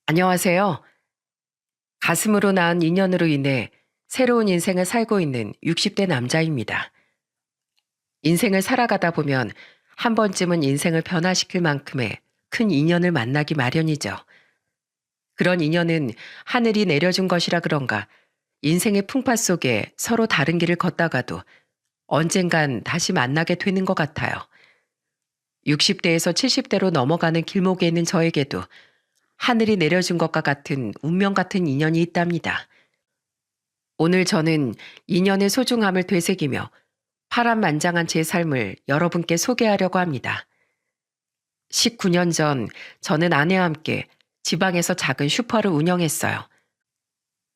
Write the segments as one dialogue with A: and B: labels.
A: 안녕하세요. 가슴으로 낳은 인연으로 인해 새로운 인생을 살고 있는 60대 남자입니다. 인생을 살아가다 보면 한 번쯤은 인생을 변화시킬 만큼의 큰 인연을 만나기 마련이죠. 그런 인연은 하늘이 내려준 것이라 그런가 인생의 풍파 속에 서로 다른 길을 걷다가도 언젠간 다시 만나게 되는 것 같아요. 60대에서 70대로 넘어가는 길목에 있는 저에게도 하늘이 내려준 것과 같은 운명 같은 인연이 있답니다. 오늘 저는 인연의 소중함을 되새기며 파란만장한 제 삶을 여러분께 소개하려고 합니다. 19년 전 저는 아내와 함께 지방에서 작은 슈퍼를 운영했어요.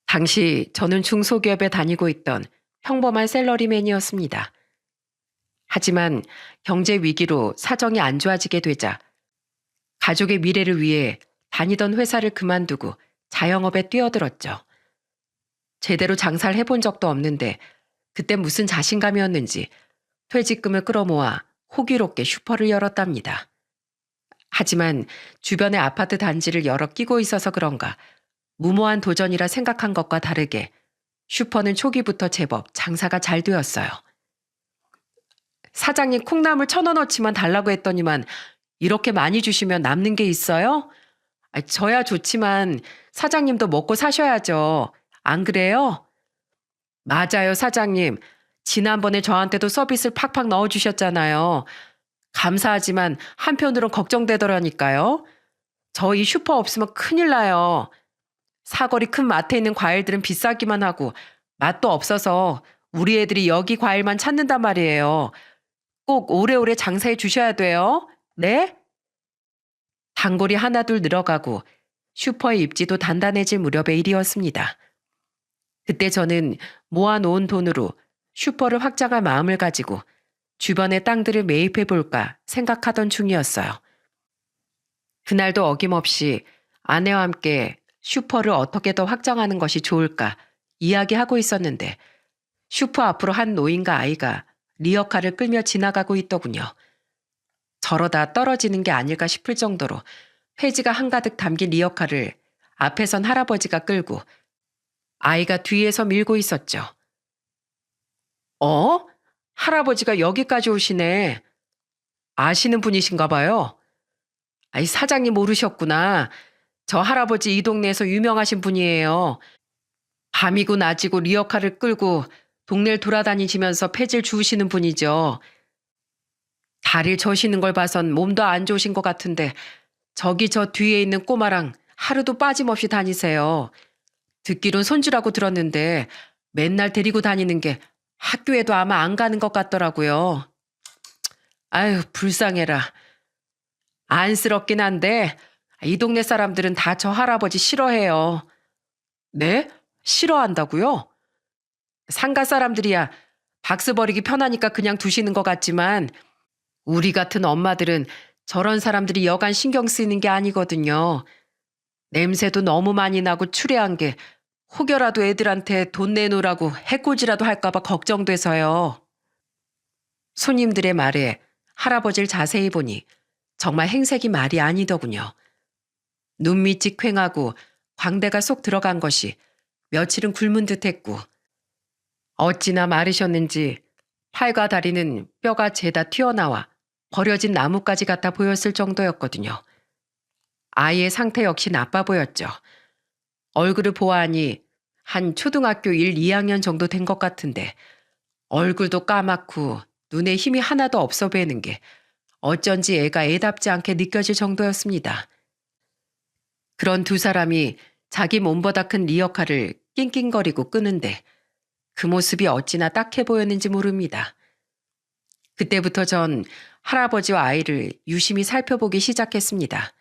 A: 당시 저는 중소기업에 다니고 있던 평범한 셀러리맨이었습니다. 하지만 경제 위기로 사정이 안 좋아지게 되자 가족의 미래를 위해 다니던 회사를 그만두고 자영업에 뛰어들었죠. 제대로 장사를 해본 적도 없는데 그때 무슨 자신감이었는지 퇴직금을 끌어모아 호기롭게 슈퍼를 열었답니다. 하지만 주변의 아파트 단지를 여러 끼고 있어서 그런가 무모한 도전이라 생각한 것과 다르게 슈퍼는 초기부터 제법 장사가 잘 되었어요. 사장님 콩나물 1,000원어치만 달라고 했더니만 이렇게 많이 주시면 남는 게 있어요? 저야 좋지만 사장님도 먹고 사셔야죠. 안 그래요? 맞아요, 사장님. 지난번에 저한테도 서비스를 팍팍 넣어주셨잖아요. 감사하지만 한편으론 걱정되더라니까요. 저희 슈퍼 없으면 큰일 나요. 사거리 큰 마트에 있는 과일들은 비싸기만 하고 맛도 없어서 우리 애들이 여기 과일만 찾는단 말이에요. 꼭 오래오래 장사해 주셔야 돼요. 네? 단골이 하나둘 늘어가고 슈퍼의 입지도 단단해질 무렵의 일이었습니다. 그때 저는 모아놓은 돈으로 슈퍼를 확장할 마음을 가지고 주변의 땅들을 매입해 볼까 생각하던 중이었어요. 그날도 어김없이 아내와 함께 슈퍼를 어떻게 더 확장하는 것이 좋을까 이야기하고 있었는데 슈퍼 앞으로 한 노인과 아이가 리어카를 끌며 지나가고 있더군요. 저러다 떨어지는 게 아닐까 싶을 정도로 폐지가 한가득 담긴 리어카를 앞에 선 할아버지가 끌고 아이가 뒤에서 밀고 있었죠. 어? 할아버지가 여기까지 오시네. 아시는 분이신가 봐요. 사장님 모르셨구나. 저 할아버지 이 동네에서 유명하신 분이에요. 밤이고 낮이고 리어카를 끌고 동네를 돌아다니시면서 폐지를 주우시는 분이죠. 다리를 저시는 걸 봐선 몸도 안 좋으신 것 같은데 저기 저 뒤에 있는 꼬마랑 하루도 빠짐없이 다니세요. 듣기론 손주라고 들었는데 맨날 데리고 다니는 게 학교에도 아마 안 가는 것 같더라고요. 아유, 불쌍해라. 안쓰럽긴 한데 이 동네 사람들은 다 저 할아버지 싫어해요. 네? 싫어한다고요? 상가 사람들이야 박스 버리기 편하니까 그냥 두시는 것 같지만 우리 같은 엄마들은 저런 사람들이 여간 신경 쓰이는 게 아니거든요. 냄새도 너무 많이 나고 추레한 게 혹여라도 애들한테 돈 내놓으라고 해코지라도 할까봐 걱정돼서요. 손님들의 말에 할아버지를 자세히 보니 정말 행색이 말이 아니더군요. 눈밑이 퀭하고 광대가 쏙 들어간 것이 며칠은 굶은 듯했고 어찌나 마르셨는지 팔과 다리는 뼈가 죄다 튀어나와 버려진 나뭇가지 같아 보였을 정도였거든요. 아이의 상태 역시 나빠 보였죠. 얼굴을 보아하니 한 초등학교 1, 2학년 정도 된 것 같은데 얼굴도 까맣고 눈에 힘이 하나도 없어 보이는 게 어쩐지 애가 애답지 않게 느껴질 정도였습니다. 그런 두 사람이 자기 몸보다 큰 리어카를 낑낑거리고 끄는데 그 모습이 어찌나 딱해 보였는지 모릅니다. 그때부터 전 할아버지와 아이를 유심히 살펴보기 시작했습니다.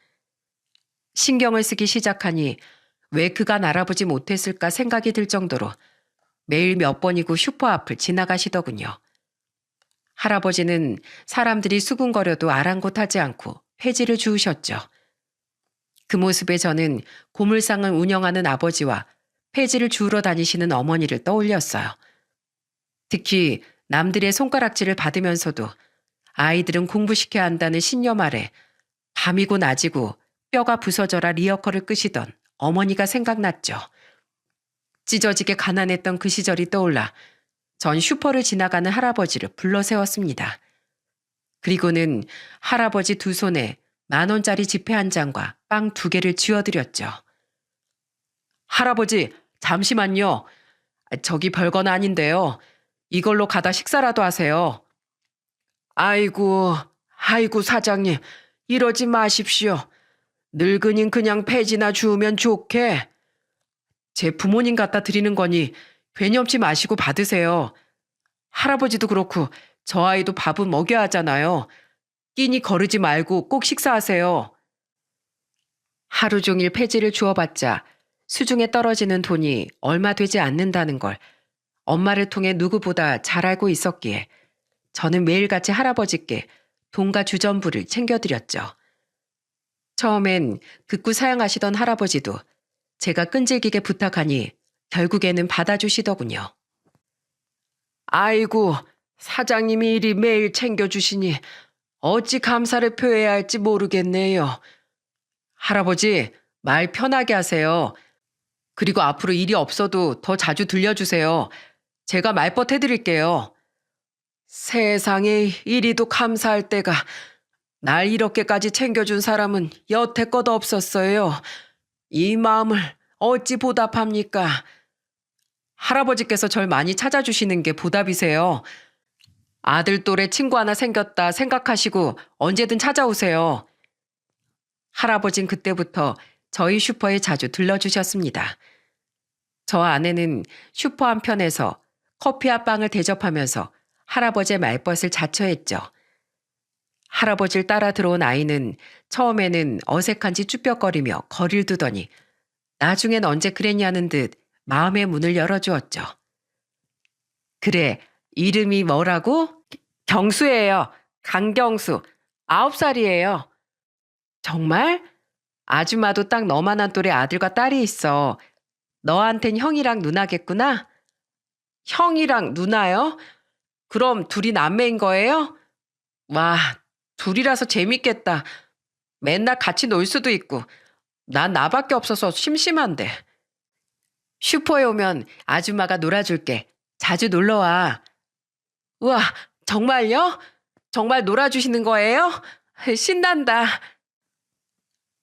A: 신경을 쓰기 시작하니 왜 그간 알아보지 못했을까 생각이 들 정도로 매일 몇 번이고 슈퍼 앞을 지나가시더군요. 할아버지는 사람들이 수군거려도 아랑곳하지 않고 회지를 주우셨죠. 그 모습에 저는 고물상을 운영하는 아버지와 폐지를 주우러 다니시는 어머니를 떠올렸어요. 특히 남들의 손가락질을 받으면서도 아이들은 공부시켜야 한다는 신념 아래 밤이고 낮이고 뼈가 부서져라 리어커를 끄시던 어머니가 생각났죠. 찢어지게 가난했던 그 시절이 떠올라 전 슈퍼를 지나가는 할아버지를 불러 세웠습니다. 그리고는 할아버지 두 손에 10,000원짜리 지폐 한 장과 빵 2개를 쥐어드렸죠. 할아버지, 잠시만요. 저기 별건 아닌데요. 이걸로 가다 식사라도 하세요. 아이고 사장님, 이러지 마십시오. 늙은인 그냥 폐지나 주우면 좋게. 제 부모님 갖다 드리는 거니 괴념치 마시고 받으세요. 할아버지도 그렇고 저 아이도 밥은 먹여야 하잖아요. 끼니 거르지 말고 꼭 식사하세요. 하루 종일 폐지를 주워봤자 수중에 떨어지는 돈이 얼마 되지 않는다는 걸 엄마를 통해 누구보다 잘 알고 있었기에 저는 매일같이 할아버지께 돈과 주전부를 챙겨드렸죠. 처음엔 극구 사양하시던 할아버지도 제가 끈질기게 부탁하니 결국에는 받아주시더군요. 아이고, 사장님이 이리 매일 챙겨주시니 어찌 감사를 표해야 할지 모르겠네요. 할아버지, 말 편하게 하세요. 그리고 앞으로 일이 없어도 더 자주 들려주세요. 제가 말벗 해드릴게요. 세상에 이리도 감사할 때가 날 이렇게까지 챙겨준 사람은 여태껏 없었어요. 이 마음을 어찌 보답합니까? 할아버지께서 절 많이 찾아주시는 게 보답이세요. 아들 또래 친구 하나 생겼다 생각하시고 언제든 찾아오세요. 할아버진 그때부터 저희 슈퍼에 자주 들러주셨습니다. 저 아내는 슈퍼 한편에서 커피와 빵을 대접하면서 할아버지의 말벗을 자처했죠. 할아버지를 따라 들어온 아이는 처음에는 어색한지 쭈뼛거리며 거리를 두더니 나중엔 언제 그랬냐는 듯 마음의 문을 열어주었죠. 그래, 이름이 뭐라고? 경수예요. 강경수. 9살이에요. 정말? 아줌마도 딱 너만한 또래 아들과 딸이 있어. 너한텐 형이랑 누나겠구나? 형이랑 누나요? 그럼 둘이 남매인 거예요? 와, 둘이라서 재밌겠다. 맨날 같이 놀 수도 있고. 난 나밖에 없어서 심심한데. 슈퍼에 오면 아줌마가 놀아줄게. 자주 놀러와. 우와, 정말요? 정말 놀아주시는 거예요? 신난다.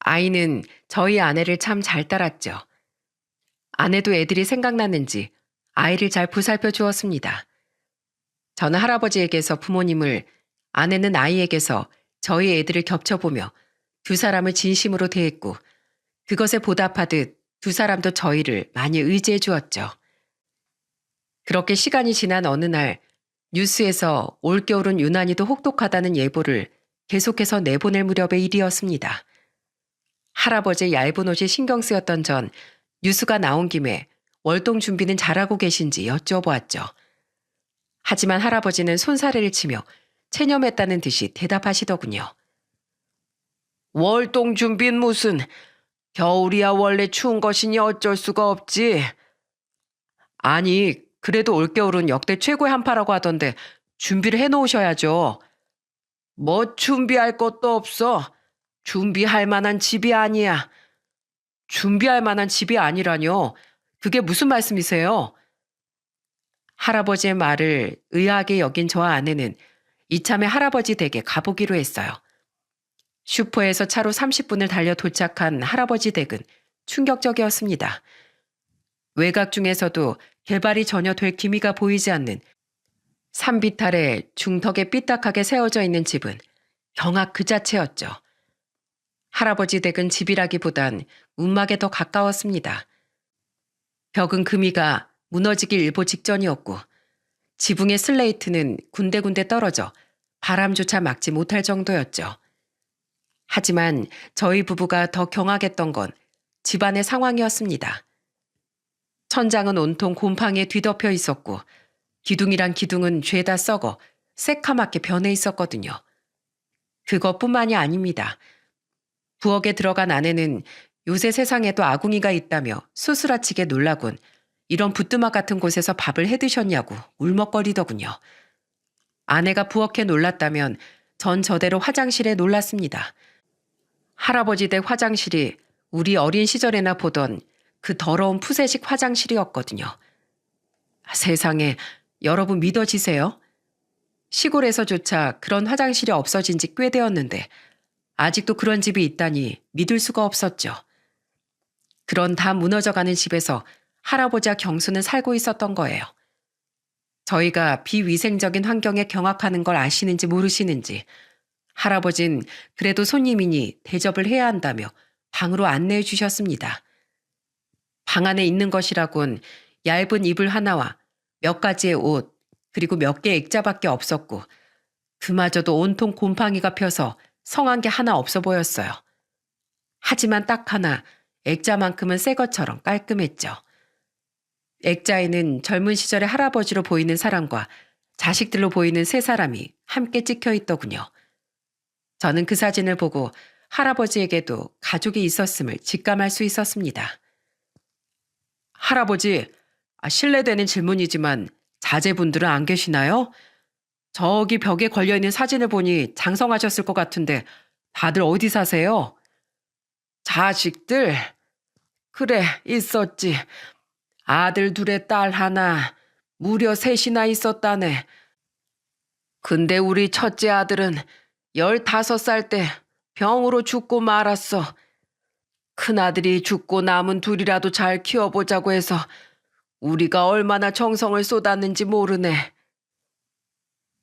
A: 아이는 저희 아내를 참 잘 따랐죠. 아내도 애들이 생각났는지 아이를 잘 보살펴 주었습니다. 저는 할아버지에게서 부모님을, 아내는 아이에게서 저희 애들을 겹쳐보며 두 사람을 진심으로 대했고 그것에 보답하듯 두 사람도 저희를 많이 의지해 주었죠. 그렇게 시간이 지난 어느 날 뉴스에서 올겨울은 유난히도 혹독하다는 예보를 계속해서 내보낼 무렵의 일이었습니다. 할아버지의 얇은 옷이 신경 쓰였던 전 뉴스가 나온 김에 월동 준비는 잘하고 계신지 여쭤보았죠. 하지만 할아버지는 손사래를 치며 체념했다는 듯이 대답하시더군요. 월동 준비는 무슨, 겨울이야 원래 추운 것이니 어쩔 수가 없지. 아니, 그래도 올겨울은 역대 최고의 한파라고 하던데 준비를 해놓으셔야죠. 뭐 준비할 것도 없어. 준비할 만한 집이 아니야. 준비할 만한 집이 아니라뇨. 그게 무슨 말씀이세요? 할아버지의 말을 의아하게 여긴 저와 아내는 이참에 할아버지 댁에 가보기로 했어요. 슈퍼에서 차로 30분을 달려 도착한 할아버지 댁은 충격적이었습니다. 외곽 중에서도 개발이 전혀 될 기미가 보이지 않는 산비탈에 중턱에 삐딱하게 세워져 있는 집은 경악 그 자체였죠. 할아버지 댁은 집이라기보단 움막에 더 가까웠습니다. 벽은 금이가 무너지기 일보 직전이었고 지붕의 슬레이트는 군데군데 떨어져 바람조차 막지 못할 정도였죠. 하지만 저희 부부가 더 경악했던 건 집안의 상황이었습니다. 천장은 온통 곰팡이에 뒤덮여 있었고 기둥이란 기둥은 죄다 썩어 새카맣게 변해 있었거든요. 그것뿐만이 아닙니다. 부엌에 들어간 아내는 요새 세상에도 아궁이가 있다며 수스라치게 놀라곤 이런 부뚜막 같은 곳에서 밥을 해드셨냐고 울먹거리더군요. 아내가 부엌에 놀랐다면 전 저대로 화장실에 놀랐습니다. 할아버지 댁 화장실이 우리 어린 시절에나 보던 그 더러운 푸세식 화장실이었거든요. 세상에, 여러분 믿어지세요? 시골에서조차 그런 화장실이 없어진 지 꽤 되었는데 아직도 그런 집이 있다니 믿을 수가 없었죠. 그런 다 무너져가는 집에서 할아버지와 경수는 살고 있었던 거예요. 저희가 비위생적인 환경에 경악하는 걸 아시는지 모르시는지 할아버진 그래도 손님이니 대접을 해야 한다며 방으로 안내해 주셨습니다. 방 안에 있는 것이라곤 얇은 이불 하나와 몇 가지의 옷, 그리고 몇 개의 액자밖에 없었고 그마저도 온통 곰팡이가 펴서 성한 게 하나 없어 보였어요. 하지만 딱 하나 액자만큼은 새 것처럼 깔끔했죠. 액자에는 젊은 시절의 할아버지로 보이는 사람과 자식들로 보이는 세 사람이 함께 찍혀 있더군요. 저는 그 사진을 보고 할아버지에게도 가족이 있었음을 직감할 수 있었습니다. 할아버지, 실례되는 질문이지만 자제분들은 안 계시나요? 저기 벽에 걸려있는 사진을 보니 장성하셨을 것 같은데 다들 어디 사세요? 자식들? 그래, 있었지. 아들 둘에 딸 하나, 무려 셋이나 있었다네. 근데 우리 첫째 아들은 15살 때 병으로 죽고 말았어. 큰아들이 죽고 남은 둘이라도 잘 키워보자고 해서 우리가 얼마나 정성을 쏟았는지 모르네.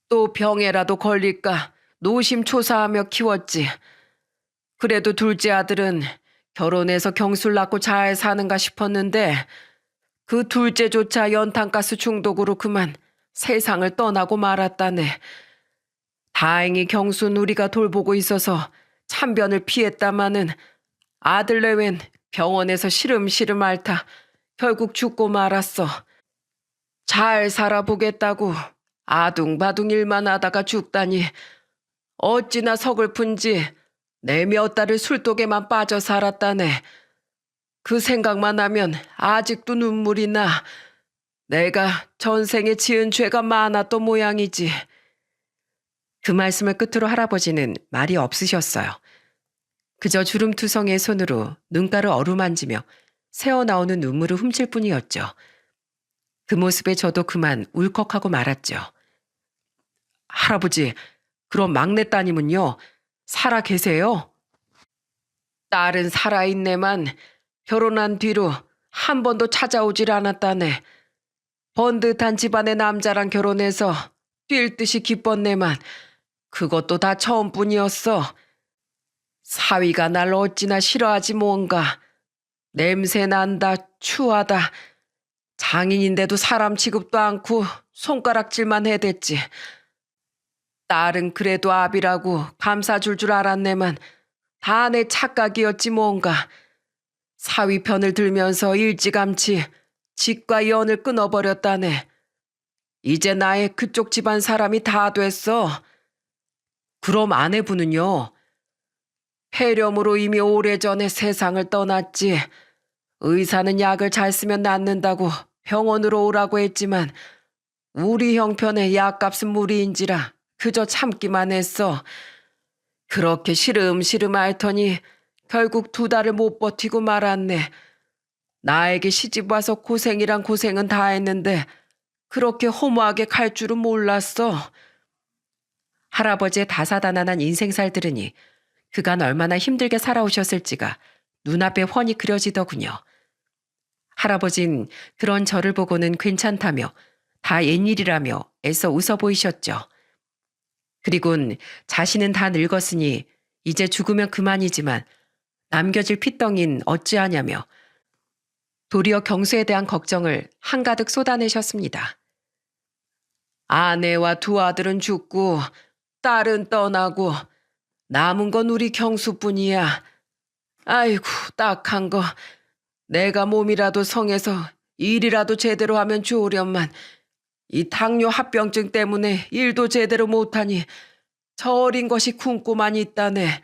A: 또 병에라도 걸릴까 노심초사하며 키웠지. 그래도 둘째 아들은 결혼해서 경술 낳고 잘 사는가 싶었는데 그 둘째조차 연탄가스 중독으로 그만 세상을 떠나고 말았다네. 다행히 경수는 우리가 돌보고 있어서 참변을 피했다마는 아들 내웬 병원에서 시름시름 앓다 결국 죽고 말았어. 잘 살아보겠다고 아둥바둥 일만 하다가 죽다니 어찌나 서글픈지 내 몇 달을 술독에만 빠져 살았다네. 그 생각만 하면 아직도 눈물이 나. 내가 전생에 지은 죄가 많았던 모양이지. 그 말씀을 끝으로 할아버지는 말이 없으셨어요. 그저 주름투성이의 손으로 눈가를 어루만지며 새어나오는 눈물을 훔칠 뿐이었죠. 그 모습에 저도 그만 울컥하고 말았죠. 할아버지, 그럼 막내 따님은요? 살아 계세요? 딸은 살아있네만 결혼한 뒤로 한 번도 찾아오질 않았다네. 번듯한 집안의 남자랑 결혼해서 뛸 듯이 기뻤네만 그것도 다 처음뿐이었어. 사위가 날 어찌나 싫어하지 뭔가. 냄새난다, 추하다. 장인인데도 사람 취급도 않고 손가락질만 해댔지. 딸은 그래도 아비라고 감사줄 줄 알았네만 다 내 착각이었지 뭔가. 사위 편을 들면서 일찌감치 직과 연을 끊어버렸다네. 이제 나의 그쪽 집안 사람이 다 됐어. 그럼 아내분은요? 폐렴으로 이미 오래전에 세상을 떠났지. 의사는 약을 잘 쓰면 낫는다고 병원으로 오라고 했지만 우리 형편에 약값은 무리인지라 그저 참기만 했어. 그렇게 시름시름 앓더니 결국 2달을 못 버티고 말았네. 나에게 시집 와서 고생이란 고생은 다 했는데 그렇게 허무하게 갈 줄은 몰랐어. 할아버지의 다사다난한 인생살 들으니 그간 얼마나 힘들게 살아오셨을지가 눈앞에 훤히 그려지더군요. 할아버진 그런 저를 보고는 괜찮다며 다 옛일이라며 애써 웃어 보이셨죠. 그리곤 자신은 다 늙었으니 이제 죽으면 그만이지만 남겨질 핏덩인 어찌하냐며 도리어 경수에 대한 걱정을 한가득 쏟아내셨습니다. 아내와 2 아들은 죽고 딸은 떠나고 남은 건 우리 경수뿐이야. 아이고 딱한 거. 내가 몸이라도 성해서 일이라도 제대로 하면 좋으련만 이 당뇨 합병증 때문에 일도 제대로 못하니 저 어린 것이 굶고만 있다네.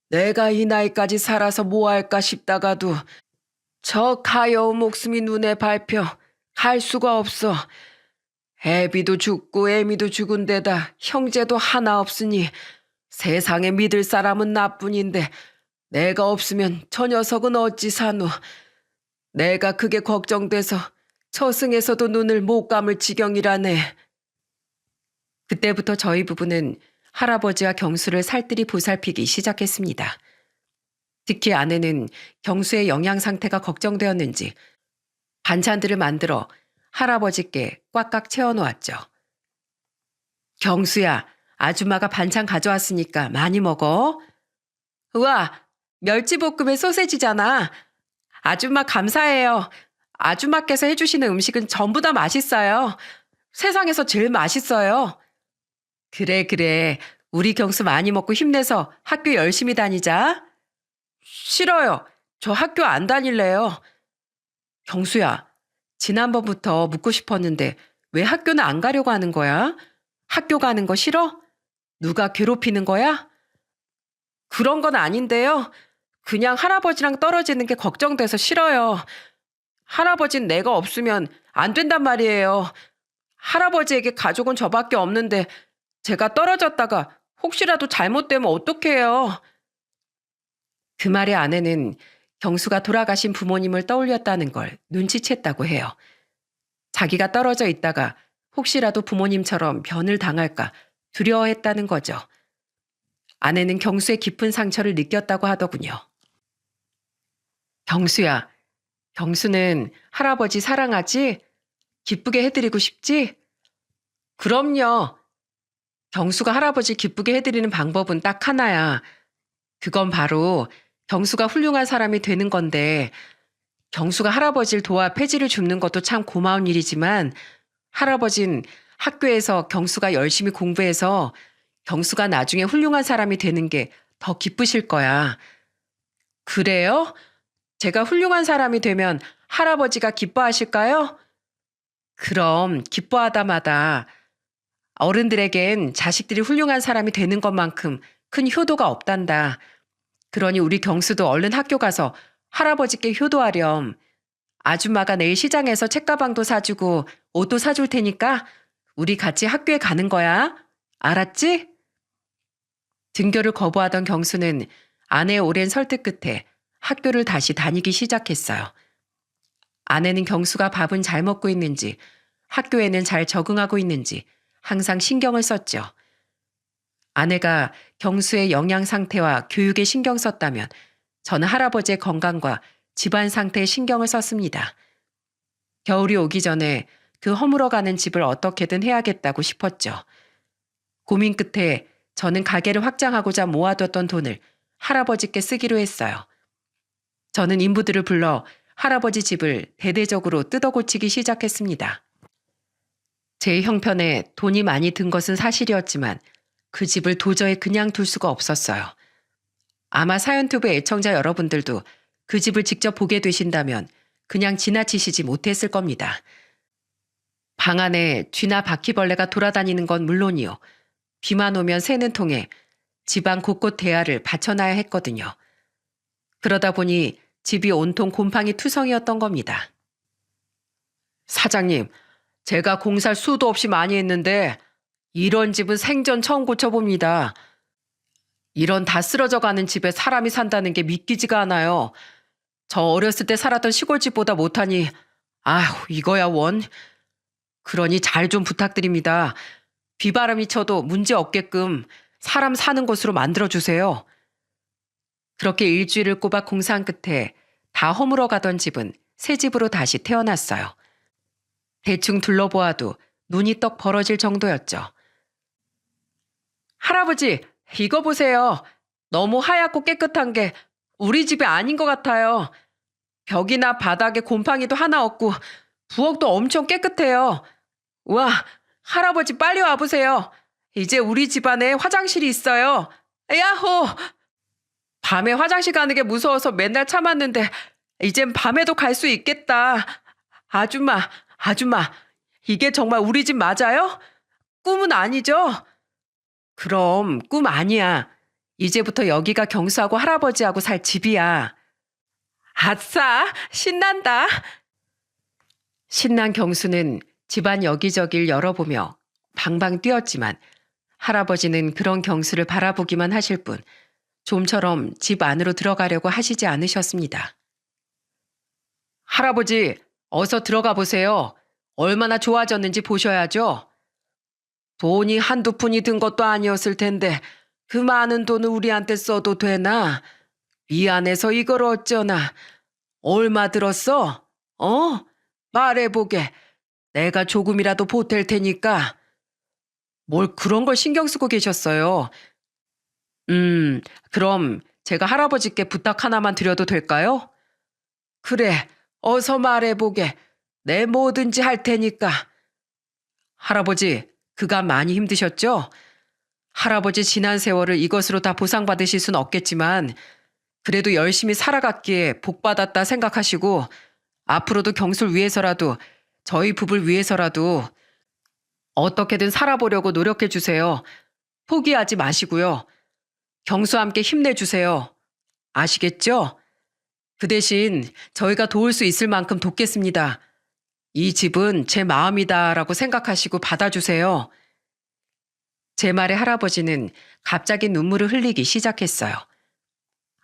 A: 내가 이 나이까지 살아서 뭐 할까 싶다가도 저 가여운 목숨이 눈에 밟혀 갈 수가 없어. 애비도 죽고 애미도 죽은 데다 형제도 하나 없으니 세상에 믿을 사람은 나뿐인데 내가 없으면 저 녀석은 어찌 사노. 내가 그게 걱정돼서 처승에서도 눈을 못 감을 지경이라네. 그때부터 저희 부부는 할아버지와 경수를 살뜰히 보살피기 시작했습니다. 특히 아내는 경수의 영양 상태가 걱정되었는지 반찬들을 만들어 할아버지께 꽉꽉 채워놓았죠. 경수야, 아줌마가 반찬 가져왔으니까 많이 먹어. 우와, 멸치볶음에 소세지잖아. 아줌마 감사해요. 아줌마께서 해주시는 음식은 전부 다 맛있어요. 세상에서 제일 맛있어요. 그래, 그래. 우리 경수 많이 먹고 힘내서 학교 열심히 다니자. 싫어요. 저 학교 안 다닐래요. 경수야, 지난번부터 묻고 싶었는데 왜 학교는 안 가려고 하는 거야? 학교 가는 거 싫어? 누가 괴롭히는 거야? 그런 건 아닌데요. 그냥 할아버지랑 떨어지는 게 걱정돼서 싫어요. 할아버진 내가 없으면 안 된단 말이에요. 할아버지에게 가족은 저밖에 없는데 제가 떨어졌다가 혹시라도 잘못되면 어떡해요. 그 말에 아내는 경수가 돌아가신 부모님을 떠올렸다는 걸 눈치챘다고 해요. 자기가 떨어져 있다가 혹시라도 부모님처럼 변을 당할까 두려워했다는 거죠. 아내는 경수의 깊은 상처를 느꼈다고 하더군요. 경수야, 경수는 할아버지 사랑하지? 기쁘게 해드리고 싶지? 그럼요. 경수가 할아버지 기쁘게 해드리는 방법은 딱 하나야. 그건 바로 경수가 훌륭한 사람이 되는 건데, 경수가 할아버지를 도와 폐지를 줍는 것도 참 고마운 일이지만 할아버진 학교에서 경수가 열심히 공부해서 경수가 나중에 훌륭한 사람이 되는 게 더 기쁘실 거야. 그래요? 제가 훌륭한 사람이 되면 할아버지가 기뻐하실까요? 그럼 기뻐하다마다 어른들에겐 자식들이 훌륭한 사람이 되는 것만큼 큰 효도가 없단다. 그러니 우리 경수도 얼른 학교 가서 할아버지께 효도하렴. 아줌마가 내일 시장에서 책가방도 사주고 옷도 사줄 테니까 우리 같이 학교에 가는 거야. 알았지? 등교를 거부하던 경수는 아내의 오랜 설득 끝에 학교를 다시 다니기 시작했어요. 아내는 경수가 밥은 잘 먹고 있는지, 학교에는 잘 적응하고 있는지 항상 신경을 썼죠. 아내가 경수의 영양 상태와 교육에 신경 썼다면 저는 할아버지의 건강과 집안 상태에 신경을 썼습니다. 겨울이 오기 전에 그 허물어가는 집을 어떻게든 해야겠다고 싶었죠. 고민 끝에 저는 가게를 확장하고자 모아뒀던 돈을 할아버지께 쓰기로 했어요. 저는 인부들을 불러 할아버지 집을 대대적으로 뜯어고치기 시작했습니다. 제 형편에 돈이 많이 든 것은 사실이었지만 그 집을 도저히 그냥 둘 수가 없었어요. 아마 사연투브 애청자 여러분들도 그 집을 직접 보게 되신다면 그냥 지나치시지 못했을 겁니다. 방 안에 쥐나 바퀴벌레가 돌아다니는 건 물론이요. 비만 오면 새는 통에 집안 곳곳 대야를 받쳐놔야 했거든요. 그러다 보니 집이 온통 곰팡이 투성이었던 겁니다. 사장님, 제가 공사를 수도 없이 많이 했는데 이런 집은 생전 처음 고쳐봅니다. 이런 다 쓰러져가는 집에 사람이 산다는 게 믿기지가 않아요. 저 어렸을 때 살았던 시골집보다 못하니 아휴 이거야 원. 그러니 잘 좀 부탁드립니다. 비바람이 쳐도 문제 없게끔 사람 사는 곳으로 만들어주세요. 그렇게 일주일을 꼬박 공사한 끝에 다 허물어가던 집은 새 집으로 다시 태어났어요. 대충 둘러보아도 눈이 떡 벌어질 정도였죠. 할아버지, 이거 보세요. 너무 하얗고 깨끗한 게 우리 집이 아닌 것 같아요. 벽이나 바닥에 곰팡이도 하나 없고 부엌도 엄청 깨끗해요. 와, 할아버지 빨리 와보세요. 이제 우리 집안에 화장실이 있어요. 야호! 밤에 화장실 가는 게 무서워서 맨날 참았는데 이젠 밤에도 갈 수 있겠다. 아줌마, 이게 정말 우리 집 맞아요? 꿈은 아니죠? 그럼 꿈 아니야. 이제부터 여기가 경수하고 할아버지하고 살 집이야. 아싸, 신난다. 신난 경수는 집안 여기저기를 열어보며 방방 뛰었지만 할아버지는 그런 경수를 바라보기만 하실 뿐 좀처럼 집 안으로 들어가려고 하시지 않으셨습니다. 할아버지, 어서 들어가 보세요. 얼마나 좋아졌는지 보셔야죠. 돈이 한두 푼이 든 것도 아니었을 텐데 그 많은 돈을 우리한테 써도 되나? 미안해서 이걸 어쩌나. 얼마 들었어? 어? 말해보게. 내가 조금이라도 보탤 테니까. 뭘 그런 걸 신경 쓰고 계셨어요. 그럼 제가 할아버지께 부탁 하나만 드려도 될까요? 그래, 어서 말해보게. 내 뭐든지 할 테니까. 할아버지, 그간 많이 힘드셨죠? 할아버지 지난 세월을 이것으로 다 보상받으실 순 없겠지만 그래도 열심히 살아갔기에 복받았다 생각하시고 앞으로도 경수를 위해서라도 저희 부부를 위해서라도 어떻게든 살아보려고 노력해 주세요. 포기하지 마시고요. 경수와 함께 힘내주세요. 아시겠죠? 그 대신 저희가 도울 수 있을 만큼 돕겠습니다. 이 집은 제 마음이다라고 생각하시고 받아주세요. 제 말에 할아버지는 갑자기 눈물을 흘리기 시작했어요.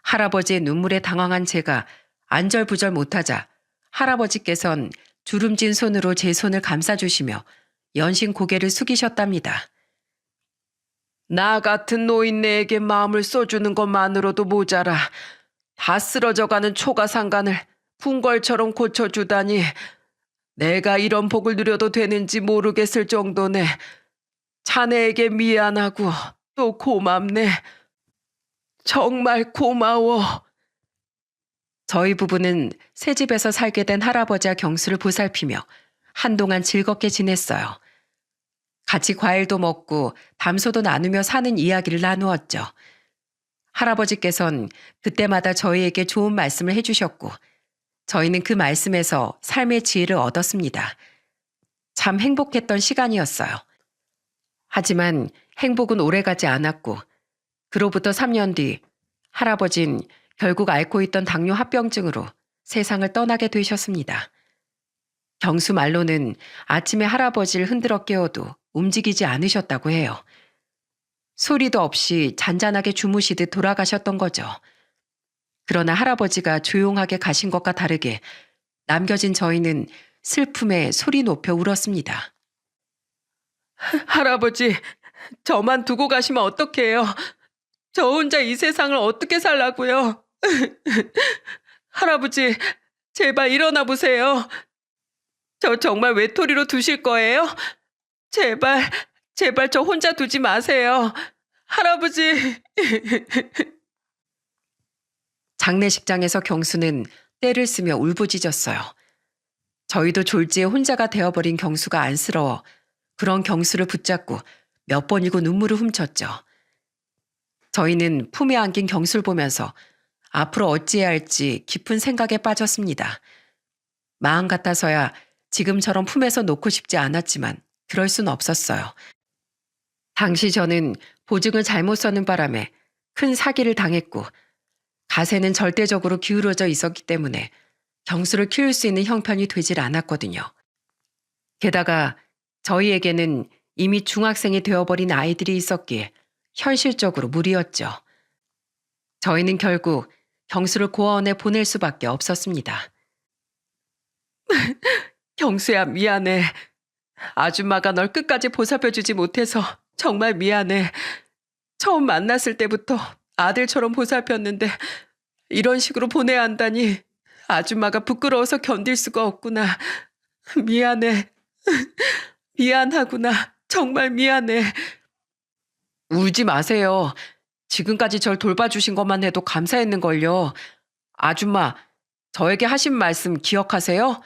A: 할아버지의 눈물에 당황한 제가 안절부절 못하자 할아버지께선 주름진 손으로 제 손을 감싸주시며 연신 고개를 숙이셨답니다. 나 같은 노인네에게 마음을 써주는 것만으로도 모자라 다 쓰러져가는 초가상간을 궁궐처럼 고쳐주다니 내가 이런 복을 누려도 되는지 모르겠을 정도네. 자네에게 미안하고 또 고맙네. 정말 고마워. 저희 부부는 새 집에서 살게 된 할아버지와 경수를 보살피며 한동안 즐겁게 지냈어요. 같이 과일도 먹고 담소도 나누며 사는 이야기를 나누었죠. 할아버지께선 그때마다 저희에게 좋은 말씀을 해주셨고 저희는 그 말씀에서 삶의 지혜를 얻었습니다. 참 행복했던 시간이었어요. 하지만 행복은 오래가지 않았고 그로부터 3년 뒤 할아버진 결국 앓고 있던 당뇨 합병증으로 세상을 떠나게 되셨습니다. 경수 말로는 아침에 할아버지를 흔들어 깨워도 움직이지 않으셨다고 해요. 소리도 없이 잔잔하게 주무시듯 돌아가셨던 거죠. 그러나 할아버지가 조용하게 가신 것과 다르게 남겨진 저희는 슬픔에 소리 높여 울었습니다. 할아버지, 저만 두고 가시면 어떡해요? 저 혼자 이 세상을 어떻게 살라고요? 할아버지, 제발 일어나 보세요. 저 정말 외톨이로 두실 거예요? 제발, 제발 저 혼자 두지 마세요. 할아버지. 장례식장에서 경수는 떼를 쓰며 울부짖었어요. 저희도 졸지에 혼자가 되어버린 경수가 안쓰러워 그런 경수를 붙잡고 몇 번이고 눈물을 훔쳤죠. 저희는 품에 안긴 경수를 보면서 앞으로 어찌해야 할지 깊은 생각에 빠졌습니다. 마음 같아서야 지금처럼 품에서 놓고 싶지 않았지만 그럴 순 없었어요. 당시 저는 보증을 잘못 써는 바람에 큰 사기를 당했고 가세는 절대적으로 기울어져 있었기 때문에 경수를 키울 수 있는 형편이 되질 않았거든요. 게다가 저희에게는 이미 중학생이 되어버린 아이들이 있었기에 현실적으로 무리였죠. 저희는 결국 경수를 고아원에 보낼 수밖에 없었습니다. 경수야, 미안해. 아줌마가 널 끝까지 보살펴주지 못해서 정말 미안해. 처음 만났을 때부터 아들처럼 보살폈는데 이런 식으로 보내야 한다니 아줌마가 부끄러워서 견딜 수가 없구나. 미안해. 미안하구나. 정말 미안해. 울지 마세요. 지금까지 절 돌봐주신 것만 해도 감사했는걸요. 아줌마, 저에게 하신 말씀 기억하세요?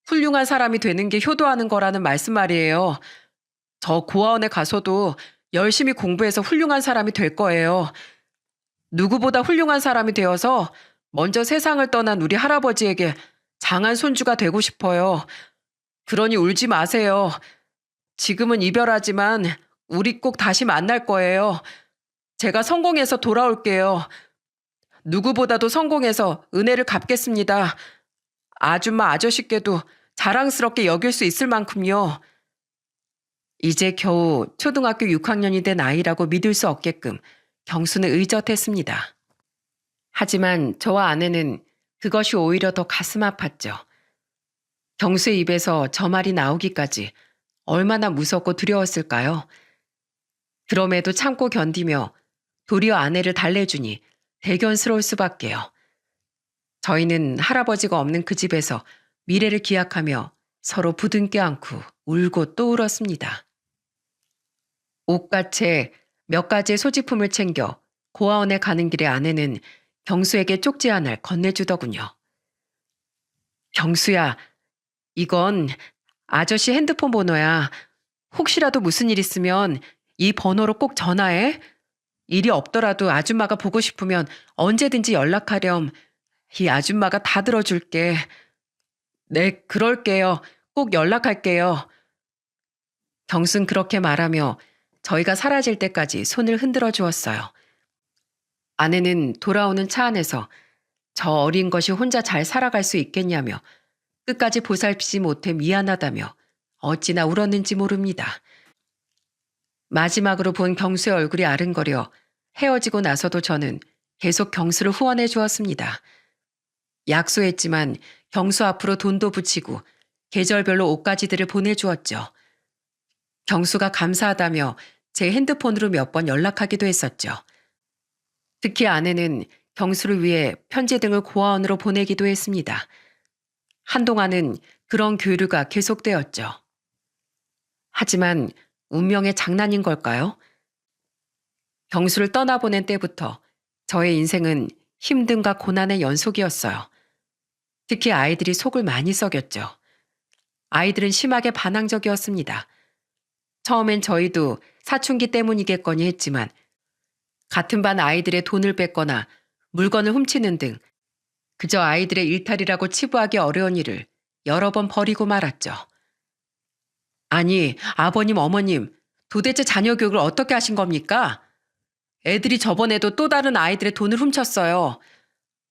A: 훌륭한 사람이 되는 게 효도하는 거라는 말씀 말이에요. 저 고아원에 가서도 열심히 공부해서 훌륭한 사람이 될 거예요. 누구보다 훌륭한 사람이 되어서 먼저 세상을 떠난 우리 할아버지에게 장한 손주가 되고 싶어요. 그러니 울지 마세요. 지금은 이별하지만 우리 꼭 다시 만날 거예요. 제가 성공해서 돌아올게요. 누구보다도 성공해서 은혜를 갚겠습니다. 아줌마 아저씨께도 자랑스럽게 여길 수 있을 만큼요. 이제 겨우 초등학교 6학년이 된 아이라고 믿을 수 없게끔 경수는 의젓했습니다. 하지만 저와 아내는 그것이 오히려 더 가슴 아팠죠. 경수의 입에서 저 말이 나오기까지 얼마나 무섭고 두려웠을까요? 그럼에도 참고 견디며 도리어 아내를 달래주니 대견스러울 수밖에요. 저희는 할아버지가 없는 그 집에서 미래를 기약하며 서로 부둥켜 안고 울고 또 울었습니다. 옷가채 몇 가지의 소지품을 챙겨 고아원에 가는 길에 아내는 경수에게 쪽지 하나를 건네주더군요. 경수야, 이건 아저씨 핸드폰 번호야. 혹시라도 무슨 일 있으면 이 번호로 꼭 전화해. 일이 없더라도 아줌마가 보고 싶으면 언제든지 연락하렴. 이 아줌마가 다 들어줄게. 네, 그럴게요. 꼭 연락할게요. 경순 그렇게 말하며 저희가 사라질 때까지 손을 흔들어 주었어요. 아내는 돌아오는 차 안에서 저 어린 것이 혼자 잘 살아갈 수 있겠냐며 끝까지 보살피지 못해 미안하다며 어찌나 울었는지 모릅니다. 마지막으로 본 경수의 얼굴이 아른거려 헤어지고 나서도 저는 계속 경수를 후원해 주었습니다. 약소했지만 경수 앞으로 돈도 붙이고 계절별로 옷가지들을 보내주었죠. 경수가 감사하다며 제 핸드폰으로 몇 번 연락하기도 했었죠. 특히 아내는 경수를 위해 편지 등을 고아원으로 보내기도 했습니다. 한동안은 그런 교류가 계속되었죠. 하지만 운명의 장난인 걸까요? 경수를 떠나보낸 때부터 저의 인생은 힘듦과 고난의 연속이었어요. 특히 아이들이 속을 많이 썩였죠. 아이들은 심하게 반항적이었습니다. 처음엔 저희도 사춘기 때문이겠거니 했지만 같은 반 아이들의 돈을 뺏거나 물건을 훔치는 등 그저 아이들의 일탈이라고 치부하기 어려운 일을 여러 번 벌이고 말았죠. 아니, 아버님, 어머님, 도대체 자녀 교육을 어떻게 하신 겁니까? 애들이 저번에도 또 다른 아이들의 돈을 훔쳤어요.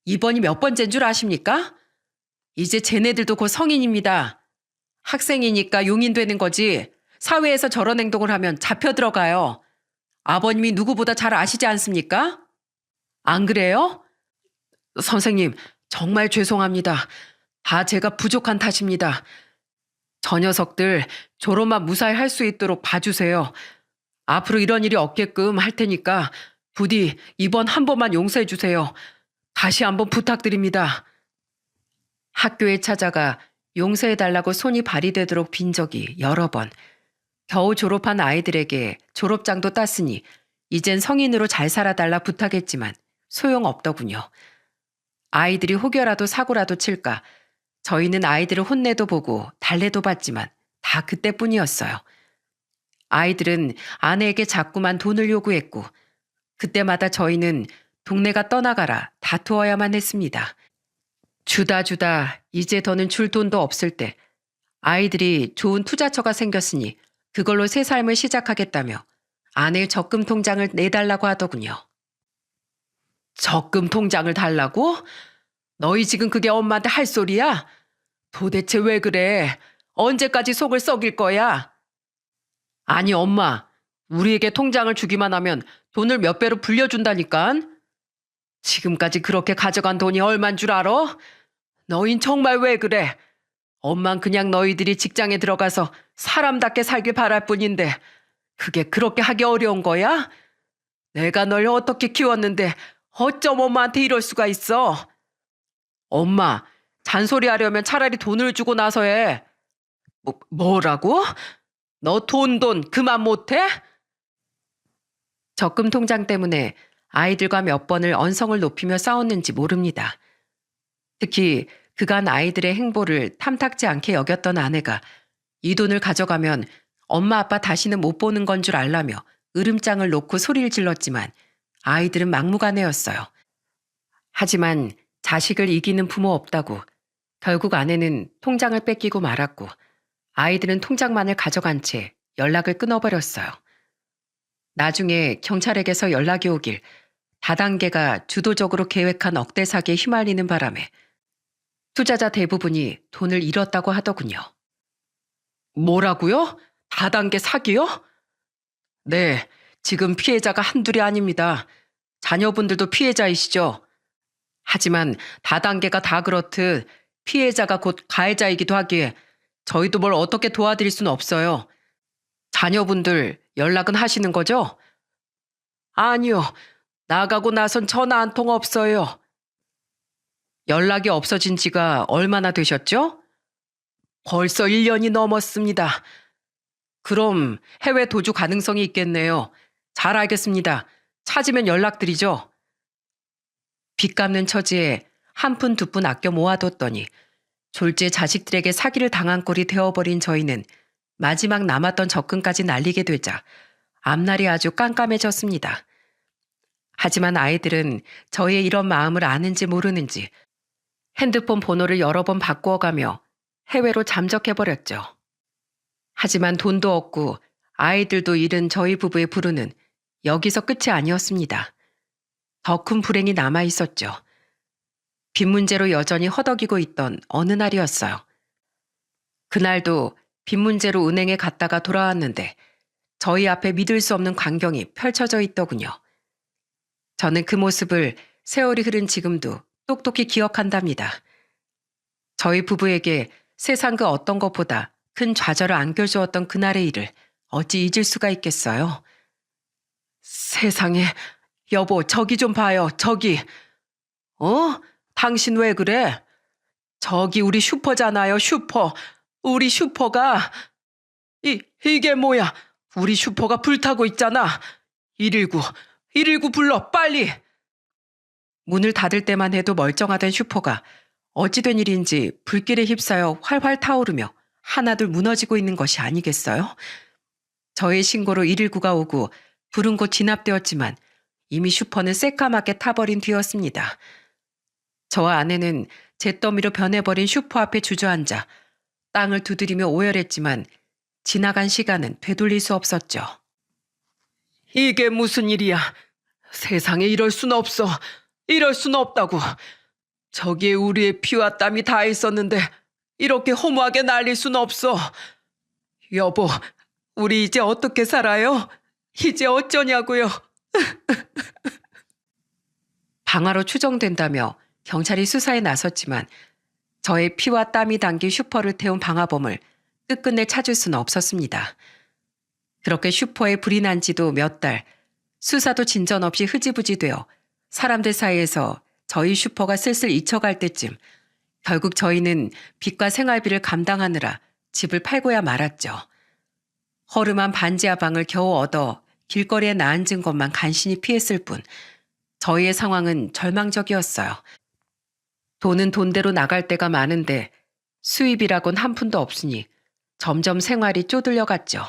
A: 이번이 몇 번째인 줄 아십니까? 이제 쟤네들도 곧 성인입니다. 학생이니까 용인되는 거지. 사회에서 저런 행동을 하면 잡혀 들어가요. 아버님이 누구보다 잘 아시지 않습니까? 안 그래요? 선생님, 정말 죄송합니다. 다 제가 부족한 탓입니다. 저 녀석들 졸업만 무사히 할 수 있도록 봐주세요. 앞으로 이런 일이 없게끔 할 테니까 부디 이번 한 번만 용서해 주세요. 다시 한번 부탁드립니다. 학교에 찾아가 용서해달라고 손이 발휘되도록 빈 적이 여러 번. 겨우 졸업한 아이들에게 졸업장도 땄으니 이젠 성인으로 잘 살아달라 부탁했지만 소용없더군요. 아이들이 혹여라도 사고라도 칠까 저희는 아이들을 혼내도 보고 달래도 봤지만 다 그때뿐이었어요. 아이들은 아내에게 자꾸만 돈을 요구했고 그때마다 저희는 동네가 떠나가라 다투어야만 했습니다. 주다 이제 더는 줄 돈도 없을 때 아이들이 좋은 투자처가 생겼으니 그걸로 새 삶을 시작하겠다며 아내의 적금 통장을 내달라고 하더군요. 적금 통장을 달라고? 너희 지금 그게 엄마한테 할 소리야? 도대체 왜 그래? 언제까지 속을 썩일 거야? 아니 엄마, 우리에게 통장을 주기만 하면 돈을 몇 배로 불려준다니깐? 지금까지 그렇게 가져간 돈이 얼만 줄 알아? 너흰 정말 왜 그래? 엄만 그냥 너희들이 직장에 들어가서 사람답게 살길 바랄 뿐인데 그게 그렇게 하기 어려운 거야? 내가 널 어떻게 키웠는데 어쩜 엄마한테 이럴 수가 있어? 엄마, 잔소리하려면 차라리 돈을 주고 나서 해. 뭐라고? 너 돈 그만 못해? 적금 통장 때문에 아이들과 몇 번을 언성을 높이며 싸웠는지 모릅니다. 특히 그간 아이들의 행보를 탐탁지 않게 여겼던 아내가 이 돈을 가져가면 엄마 아빠 다시는 못 보는 건 줄 알라며 으름장을 놓고 소리를 질렀지만 아이들은 막무가내였어요. 하지만 자식을 이기는 부모 없다고 결국 아내는 통장을 뺏기고 말았고 아이들은 통장만을 가져간 채 연락을 끊어버렸어요. 나중에 경찰에게서 연락이 오길 다단계가 주도적으로 계획한 억대 사기에 휘말리는 바람에 투자자 대부분이 돈을 잃었다고 하더군요. 뭐라고요? 다단계 사기요? 네, 지금 피해자가 한둘이 아닙니다. 자녀분들도 피해자이시죠? 하지만 다단계가 다 그렇듯 피해자가 곧 가해자이기도 하기에 저희도 뭘 어떻게 도와드릴 수는 없어요. 자녀분들 연락은 하시는 거죠? 아니요. 나가고 나선 전화 한 통 없어요. 연락이 없어진 지가 얼마나 되셨죠? 벌써 1년이 넘었습니다. 그럼 해외 도주 가능성이 있겠네요. 잘 알겠습니다. 찾으면 연락드리죠. 빚 갚는 처지에 한 푼 두 푼 아껴 모아뒀더니 졸지에 자식들에게 사기를 당한 꼴이 되어버린 저희는 마지막 남았던 적금까지 날리게 되자 앞날이 아주 깜깜해졌습니다. 하지만 아이들은 저희의 이런 마음을 아는지 모르는지 핸드폰 번호를 여러 번 바꾸어가며 해외로 잠적해버렸죠. 하지만 돈도 없고 아이들도 잃은 저희 부부의 불운은 여기서 끝이 아니었습니다. 더 큰 불행이 남아있었죠. 빚 문제로 여전히 허덕이고 있던 어느 날이었어요. 그날도 빚 문제로 은행에 갔다가 돌아왔는데 저희 앞에 믿을 수 없는 광경이 펼쳐져 있더군요. 저는 그 모습을 세월이 흐른 지금도 똑똑히 기억한답니다. 저희 부부에게 세상 그 어떤 것보다 큰 좌절을 안겨주었던 그날의 일을 어찌 잊을 수가 있겠어요? 세상에, 여보, 저기 좀 봐요, 저기. 당신 왜 그래? 저기 우리 슈퍼잖아요, 슈퍼. 우리 슈퍼가. 이게 뭐야? 우리 슈퍼가 불타고 있잖아. 119 불러, 빨리. 문을 닫을 때만 해도 멀쩡하던 슈퍼가 어찌된 일인지 불길에 휩싸여 활활 타오르며 하나둘 무너지고 있는 것이 아니겠어요? 저의 신고로 119가 오고 불은 곧 진압되었지만 이미 슈퍼는 새까맣게 타버린 뒤였습니다. 저와 아내는 잿더미로 변해버린 슈퍼 앞에 주저앉아 땅을 두드리며 오열했지만 지나간 시간은 되돌릴 수 없었죠. 이게 무슨 일이야? 세상에 이럴 순 없어. 이럴 순 없다고. 저기에 우리의 피와 땀이 다 있었는데 이렇게 허무하게 날릴 순 없어. 여보, 우리 이제 어떻게 살아요? 이제 어쩌냐고요? 방화로 추정된다며 경찰이 수사에 나섰지만 저의 피와 땀이 담긴 슈퍼를 태운 방화범을 끝끝내 찾을 수는 없었습니다. 그렇게 슈퍼에 불이 난 지도 몇 달, 수사도 진전 없이 흐지부지 되어 사람들 사이에서 저희 슈퍼가 슬슬 잊혀갈 때쯤 결국 저희는 빚과 생활비를 감당하느라 집을 팔고야 말았죠. 허름한 반지하 방을 겨우 얻어 길거리에 나앉은 것만 간신히 피했을 뿐 저희의 상황은 절망적이었어요. 돈은 돈대로 나갈 때가 많은데 수입이라곤 한 푼도 없으니 점점 생활이 쪼들려갔죠.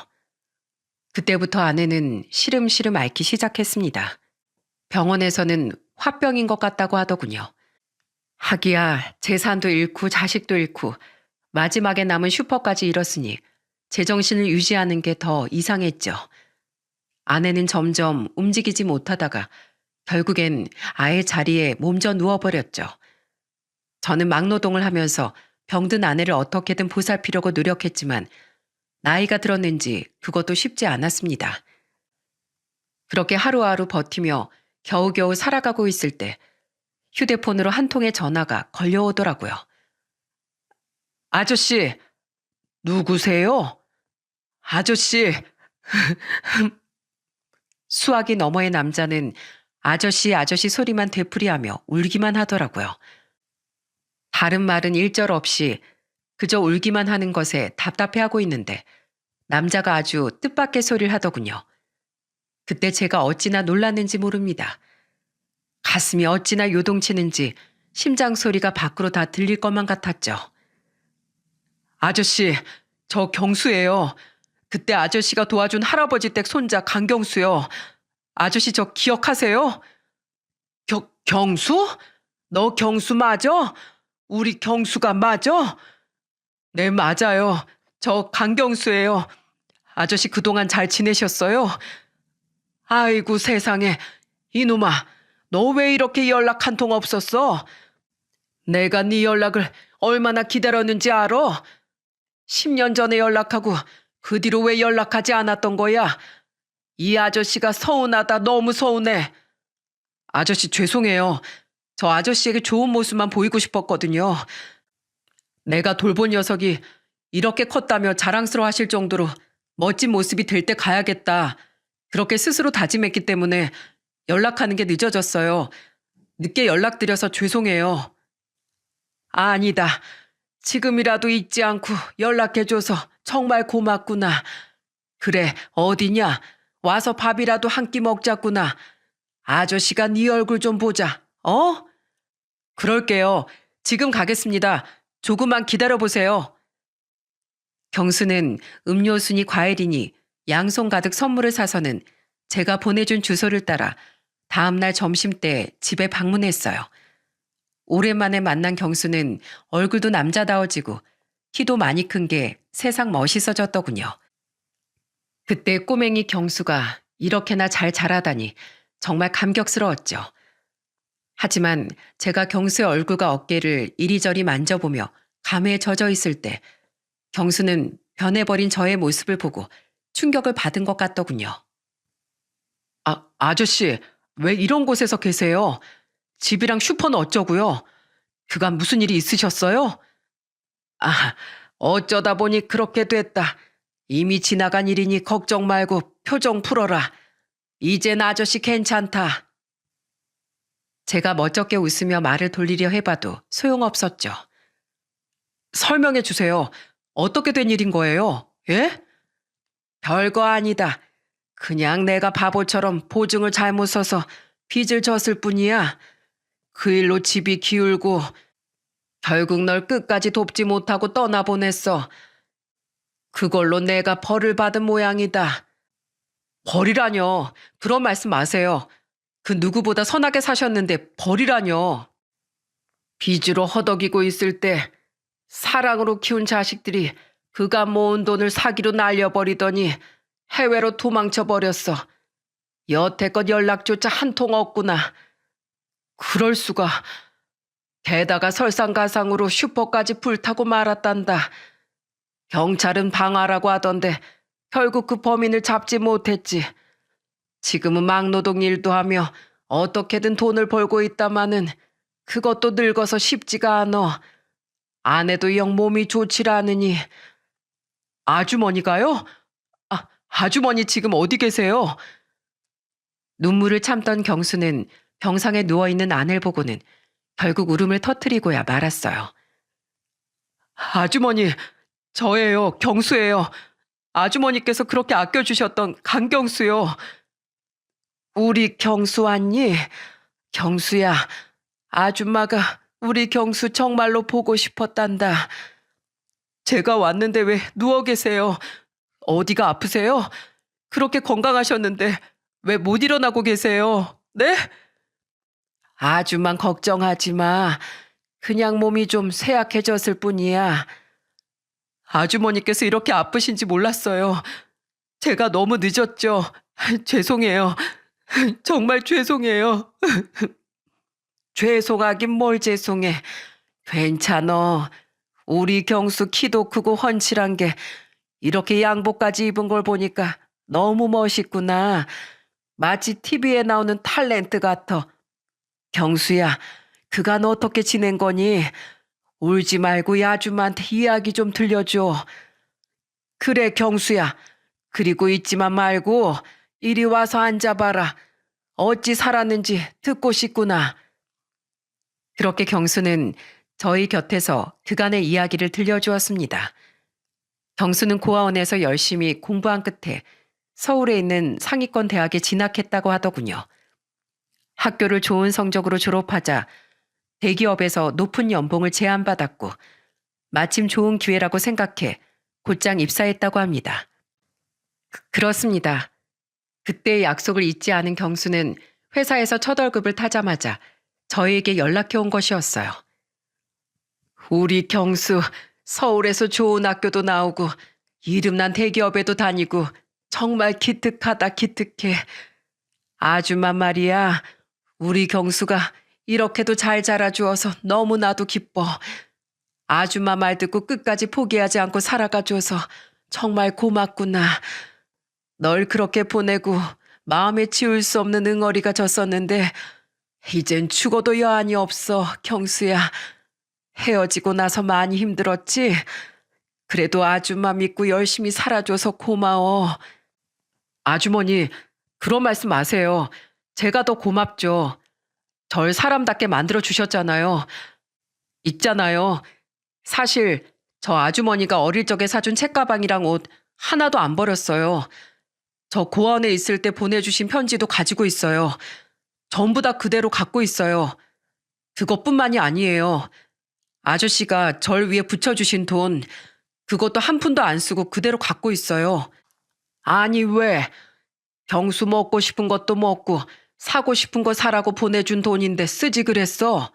A: 그때부터 아내는 시름시름 앓기 시작했습니다. 병원에서는 화병인 것 같다고 하더군요. 하기야 재산도 잃고 자식도 잃고 마지막에 남은 슈퍼까지 잃었으니 제정신을 유지하는 게 더 이상했죠. 아내는 점점 움직이지 못하다가 결국엔 아예 자리에 몸져 누워버렸죠. 저는 막노동을 하면서 병든 아내를 어떻게든 보살피려고 노력했지만 나이가 들었는지 그것도 쉽지 않았습니다. 그렇게 하루하루 버티며 겨우겨우 살아가고 있을 때 휴대폰으로 한 통의 전화가 걸려오더라고요. 아저씨, 누구세요? 아저씨. 수화기 너머의 남자는 아저씨 소리만 되풀이하며 울기만 하더라고요. 다른 말은 일절 없이 그저 울기만 하는 것에 답답해하고 있는데 남자가 아주 뜻밖의 소리를 하더군요. 그때 제가 어찌나 놀랐는지 모릅니다. 가슴이 어찌나 요동치는지 심장 소리가 밖으로 다 들릴 것만 같았죠. 아저씨, 저 경수예요. 그때 아저씨가 도와준 할아버지 댁 손자 강경수요. 아저씨 저 기억하세요? 경수? 너 경수 맞아? 우리 경수가 맞아? 네, 맞아요. 저 강경수예요. 아저씨 그동안 잘 지내셨어요? 아이고 세상에. 이놈아, 너 왜 이렇게 연락 한 통 없었어? 내가 네 연락을 얼마나 기다렸는지 알아? 10년 전에 연락하고 그 뒤로 왜 연락하지 않았던 거야? 이 아저씨가 서운하다, 너무 서운해. 아저씨 죄송해요. 저 아저씨에게 좋은 모습만 보이고 싶었거든요. 내가 돌본 녀석이 이렇게 컸다며 자랑스러워 하실 정도로 멋진 모습이 될 때 가야겠다. 그렇게 스스로 다짐했기 때문에 연락하는 게 늦어졌어요. 늦게 연락드려서 죄송해요. 아니다. 지금이라도 잊지 않고 연락해줘서 정말 고맙구나. 그래, 어디냐? 와서 밥이라도 한 끼 먹자꾸나. 아저씨가 네 얼굴 좀 보자. 어? 그럴게요. 지금 가겠습니다. 조금만 기다려보세요. 경수는 음료수니 과일이니 양손 가득 선물을 사서는 제가 보내준 주소를 따라 다음날 점심때 집에 방문했어요. 오랜만에 만난 경수는 얼굴도 남자다워지고 키도 많이 큰 게 세상 멋있어졌더군요. 그때 꼬맹이 경수가 이렇게나 잘 자라다니 정말 감격스러웠죠. 하지만 제가 경수의 얼굴과 어깨를 이리저리 만져보며 감회에 젖어 있을 때 경수는 변해버린 저의 모습을 보고 충격을 받은 것 같더군요. 아저씨, 왜 이런 곳에서 계세요? 집이랑 슈퍼는 어쩌고요? 그간 무슨 일이 있으셨어요? 아, 어쩌다 보니 그렇게 됐다. 이미 지나간 일이니 걱정 말고 표정 풀어라. 이젠 아저씨 괜찮다. 제가 멋쩍게 웃으며 말을 돌리려 해봐도 소용없었죠. 설명해 주세요. 어떻게 된 일인 거예요? 예? 별거 아니다. 그냥 내가 바보처럼 보증을 잘못 서서 빚을 졌을 뿐이야. 그 일로 집이 기울고 결국 널 끝까지 돕지 못하고 떠나보냈어. 그걸로 내가 벌을 받은 모양이다. 벌이라뇨. 그런 말씀 마세요. 그 누구보다 선하게 사셨는데 벌이라뇨. 빚으로 허덕이고 있을 때 사랑으로 키운 자식들이 그가 모은 돈을 사기로 날려버리더니 해외로 도망쳐버렸어. 여태껏 연락조차 한 통 없구나. 그럴 수가. 게다가 설상가상으로 슈퍼까지 불타고 말았단다. 경찰은 방화라고 하던데 결국 그 범인을 잡지 못했지. 지금은 막노동 일도 하며 어떻게든 돈을 벌고 있다마는 그것도 늙어서 쉽지가 않어. 아내도 영 몸이 좋질 않으니. 아주머니가요? 아주머니 지금 어디 계세요? 눈물을 참던 경수는 병상에 누워있는 아내를 보고는 결국 울음을 터뜨리고야 말았어요. 아주머니, 저예요. 경수예요. 아주머니께서 그렇게 아껴주셨던 강경수요. 우리 경수 왔니? 경수야, 아줌마가 우리 경수 정말로 보고 싶었단다. 제가 왔는데 왜 누워 계세요? 어디가 아프세요? 그렇게 건강하셨는데 왜 못 일어나고 계세요? 네? 아줌만 걱정하지 마. 그냥 몸이 좀 쇠약해졌을 뿐이야. 아주머니께서 이렇게 아프신지 몰랐어요. 제가 너무 늦었죠. 죄송해요. 정말 죄송해요. 죄송하긴 뭘 죄송해. 괜찮어. 우리 경수 키도 크고 훤칠한 게 이렇게 양복까지 입은 걸 보니까 너무 멋있구나. 마치 TV에 나오는 탤런트 같아. 경수야, 그간 어떻게 지낸 거니? 울지 말고 이 아줌마한테 이야기 좀 들려줘. 그래, 경수야. 그리고 잊지만 말고 이리 와서 앉아봐라. 어찌 살았는지 듣고 싶구나. 그렇게 경수는 저희 곁에서 그간의 이야기를 들려주었습니다. 경수는 고아원에서 열심히 공부한 끝에 서울에 있는 상위권 대학에 진학했다고 하더군요. 학교를 좋은 성적으로 졸업하자 대기업에서 높은 연봉을 제안받았고 마침 좋은 기회라고 생각해 곧장 입사했다고 합니다. 그렇습니다. 그때의 약속을 잊지 않은 경수는 회사에서 첫 월급을 타자마자 저희에게 연락해 온 것이었어요. 우리 경수 서울에서 좋은 학교도 나오고 이름난 대기업에도 다니고 정말 기특하다 기특해. 아줌마 말이야. 우리 경수가 이렇게도 잘 자라주어서 너무나도 기뻐. 아줌마 말 듣고 끝까지 포기하지 않고 살아가줘서 정말 고맙구나. 널 그렇게 보내고 마음에 지울 수 없는 응어리가 졌었는데 이젠 죽어도 여한이 없어, 경수야. 헤어지고 나서 많이 힘들었지? 그래도 아줌마 믿고 열심히 살아줘서 고마워. 아주머니, 그런 말씀 마세요. 제가 더 고맙죠. 절 사람답게 만들어 주셨잖아요. 있잖아요. 사실 저 아주머니가 어릴 적에 사준 책가방이랑 옷 하나도 안 버렸어요. 저 고아원에 있을 때 보내주신 편지도 가지고 있어요. 전부 다 그대로 갖고 있어요. 그것뿐만이 아니에요. 아저씨가 절 위해 붙여주신 돈, 그것도 한 푼도 안 쓰고 그대로 갖고 있어요. 아니 왜? 경수 먹고 싶은 것도 먹고 사고 싶은 거 사라고 보내준 돈인데 쓰지 그랬어.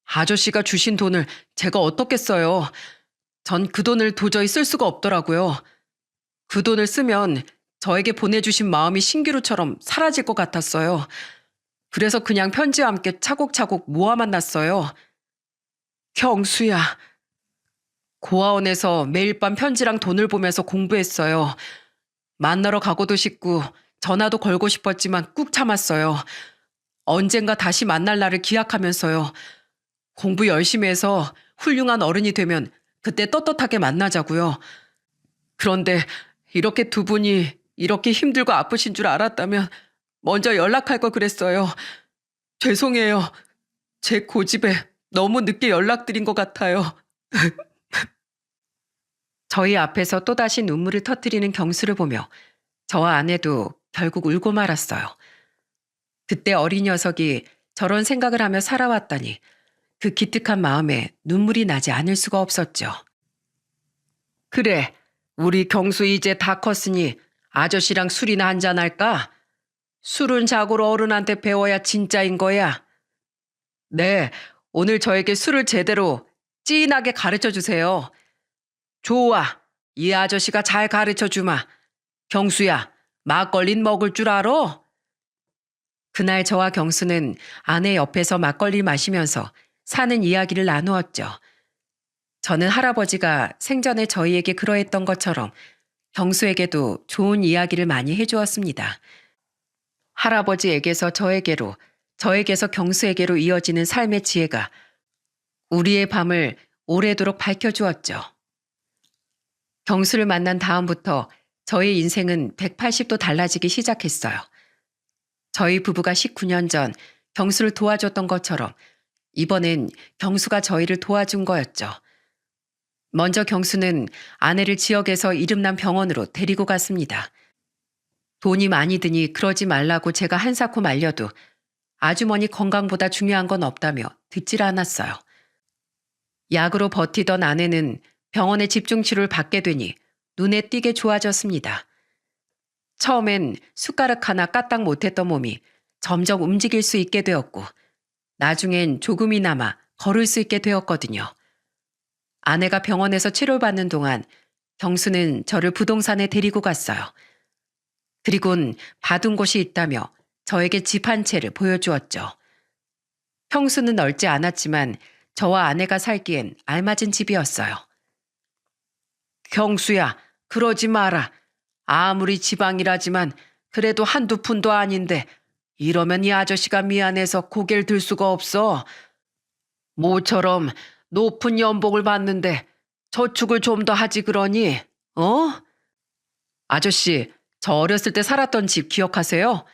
A: 아저씨가 주신 돈을 제가 어떻게 써요? 전 그 돈을 도저히 쓸 수가 없더라고요. 그 돈을 쓰면 저에게 보내주신 마음이 신기루처럼 사라질 것 같았어요. 그래서 그냥 편지와 함께 차곡차곡 모아만 놨어요. 경수야. 고아원에서 매일 밤 편지랑 돈을 보면서 공부했어요. 만나러 가고도 싶고 전화도 걸고 싶었지만 꾹 참았어요. 언젠가 다시 만날 날을 기약하면서요. 공부 열심히 해서 훌륭한 어른이 되면 그때 떳떳하게 만나자고요. 그런데 이렇게 두 분이 이렇게 힘들고 아프신 줄 알았다면 먼저 연락할 걸 그랬어요. 죄송해요. 제 고집에 너무 늦게 연락드린 것 같아요. 저희 앞에서 또다시 눈물을 터뜨리는 경수를 보며 저와 아내도 결국 울고 말았어요. 그때 어린 녀석이 저런 생각을 하며 살아왔다니 그 기특한 마음에 눈물이 나지 않을 수가 없었죠. 그래, 우리 경수 이제 다 컸으니 아저씨랑 술이나 한잔할까? 술은 자고로 어른한테 배워야 진짜인 거야. 네, 오늘 저에게 술을 제대로 찐하게 가르쳐 주세요. 좋아, 이 아저씨가 잘 가르쳐 주마. 경수야, 막걸린 먹을 줄 알아? 그날 저와 경수는 아내 옆에서 막걸리 마시면서 사는 이야기를 나누었죠. 저는 할아버지가 생전에 저희에게 그러했던 것처럼 경수에게도 좋은 이야기를 많이 해주었습니다. 할아버지에게서 저에게로, 저에게서 경수에게로 이어지는 삶의 지혜가 우리의 밤을 오래도록 밝혀주었죠. 경수를 만난 다음부터 저희 인생은 180도 달라지기 시작했어요. 저희 부부가 19년 전 경수를 도와줬던 것처럼 이번엔 경수가 저희를 도와준 거였죠. 먼저 경수는 아내를 지역에서 이름난 병원으로 데리고 갔습니다. 돈이 많이 드니 그러지 말라고 제가 한사코 말려도 아주머니 건강보다 중요한 건 없다며 듣질 않았어요. 약으로 버티던 아내는 병원에 집중치료를 받게 되니 눈에 띄게 좋아졌습니다. 처음엔 숟가락 하나 까딱 못했던 몸이 점점 움직일 수 있게 되었고 나중엔 조금이나마 걸을 수 있게 되었거든요. 아내가 병원에서 치료받는 동안 경수는 저를 부동산에 데리고 갔어요. 그리곤 받은 곳이 있다며 저에게 집 한 채를 보여주었죠. 평수는 넓지 않았지만 저와 아내가 살기엔 알맞은 집이었어요. 경수야, 그러지 마라. 아무리 지방이라지만 그래도 한두 푼도 아닌데 이러면 이 아저씨가 미안해서 고개를 들 수가 없어. 모처럼 높은 연봉을 받는데 저축을 좀 더 하지 그러니, 어? 아저씨, 저 어렸을 때 살았던 집 기억하세요?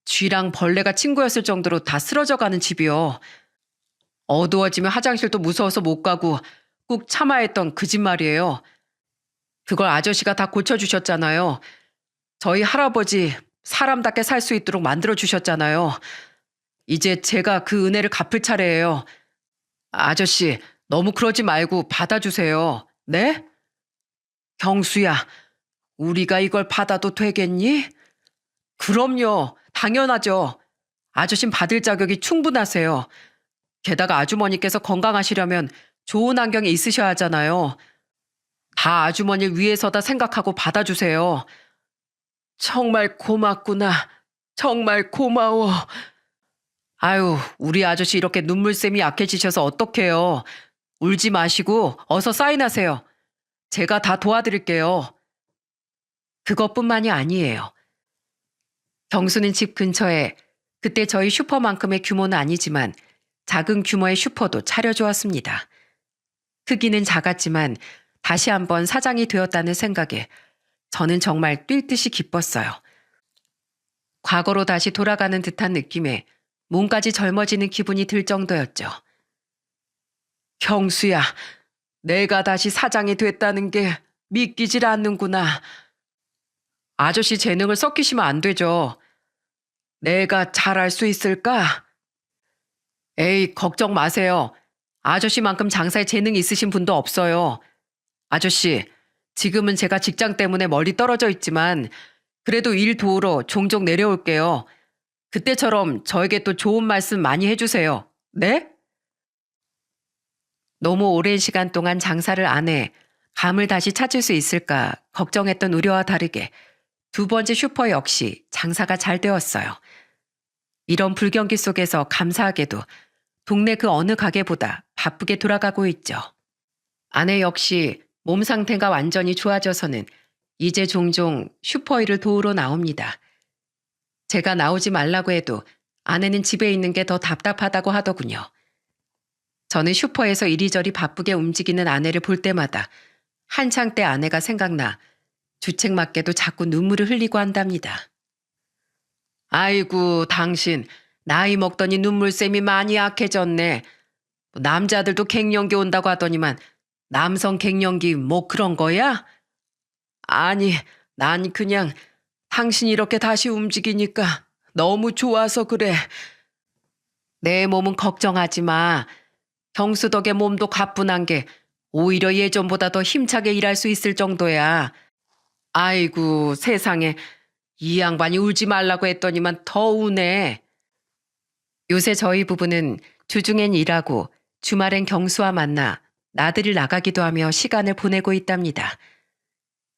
A: 쥐랑 벌레가 친구였을 정도로 다 쓰러져 가는 집이요. 어두워지면 화장실도 무서워서 못 가고 꾹 참아야 했던 그 집 말이에요. 그걸 아저씨가 다 고쳐주셨잖아요. 저희 할아버지 사람답게 살 수 있도록 만들어주셨잖아요. 이제 제가 그 은혜를 갚을 차례예요. 아저씨, 너무 그러지 말고 받아주세요. 네? 경수야, 우리가 이걸 받아도 되겠니? 그럼요, 당연하죠. 아저씨는 받을 자격이 충분하세요. 게다가 아주머니께서 건강하시려면 좋은 환경에 있으셔야 하잖아요. 다 아주머니를 위해서다 생각하고 받아주세요. 정말 고맙구나. 정말 고마워. 아유, 우리 아저씨 이렇게 눈물샘이 약해지셔서 어떡해요. 울지 마시고 어서 사인하세요. 제가 다 도와드릴게요. 그것뿐만이 아니에요. 경수는 집 근처에 그때 저희 슈퍼만큼의 규모는 아니지만 작은 규모의 슈퍼도 차려주었습니다. 크기는 작았지만 다시 한번 사장이 되었다는 생각에 저는 정말 뛸 듯이 기뻤어요. 과거로 다시 돌아가는 듯한 느낌에 몸까지 젊어지는 기분이 들 정도였죠. 경수야, 내가 다시 사장이 됐다는 게 믿기질 않는구나. 아저씨 재능을 썩히시면 안 되죠. 내가 잘할 수 있을까? 에이, 걱정 마세요. 아저씨만큼 장사에 재능이 있으신 분도 없어요. 아저씨, 지금은 제가 직장 때문에 멀리 떨어져 있지만 그래도 일 도우러 종종 내려올게요. 그때처럼 저에게 또 좋은 말씀 많이 해주세요. 네? 너무 오랜 시간 동안 장사를 안 해 감을 다시 찾을 수 있을까 걱정했던 우려와 다르게 두 번째 슈퍼 역시 장사가 잘 되었어요. 이런 불경기 속에서 감사하게도 동네 그 어느 가게보다 바쁘게 돌아가고 있죠. 아내 역시 몸 상태가 완전히 좋아져서는 이제 종종 슈퍼일을 도우러 나옵니다. 제가 나오지 말라고 해도 아내는 집에 있는 게 더 답답하다고 하더군요. 저는 슈퍼에서 이리저리 바쁘게 움직이는 아내를 볼 때마다 한창 때 아내가 생각나 주책맞게도 자꾸 눈물을 흘리고 한답니다. 아이고, 당신 나이 먹더니 눈물샘이 많이 약해졌네. 남자들도 갱년기 온다고 하더니만 남성 갱년기 뭐 그런 거야? 아니, 난 그냥 당신이 이렇게 다시 움직이니까 너무 좋아서 그래. 내 몸은 걱정하지 마. 경수 덕에 몸도 가뿐한 게 오히려 예전보다 더 힘차게 일할 수 있을 정도야. 아이고, 세상에. 이 양반이 울지 말라고 했더니만 더 우네. 요새 저희 부부는 주중엔 일하고 주말엔 경수와 만나 나들이를 나가기도 하며 시간을 보내고 있답니다.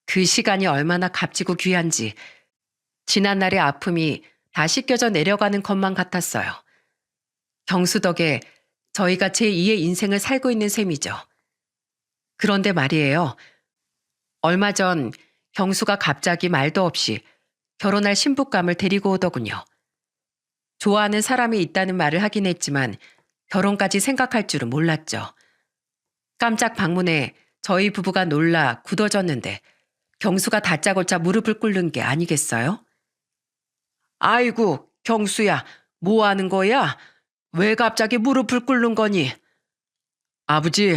A: 그 시간이 얼마나 값지고 귀한지 지난날의 아픔이 다 씻겨져 내려가는 것만 같았어요. 경수 덕에 저희가 제2의 인생을 살고 있는 셈이죠. 그런데 말이에요. 얼마 전 경수가 갑자기 말도 없이 결혼할 신부감을 데리고 오더군요. 좋아하는 사람이 있다는 말을 하긴 했지만 결혼까지 생각할 줄은 몰랐죠. 깜짝 방문에 저희 부부가 놀라 굳어졌는데 경수가 다짜고짜 무릎을 꿇는 게 아니겠어요? 아이고, 경수야, 뭐 하는 거야? 왜 갑자기 무릎을 꿇는 거니? 아버지,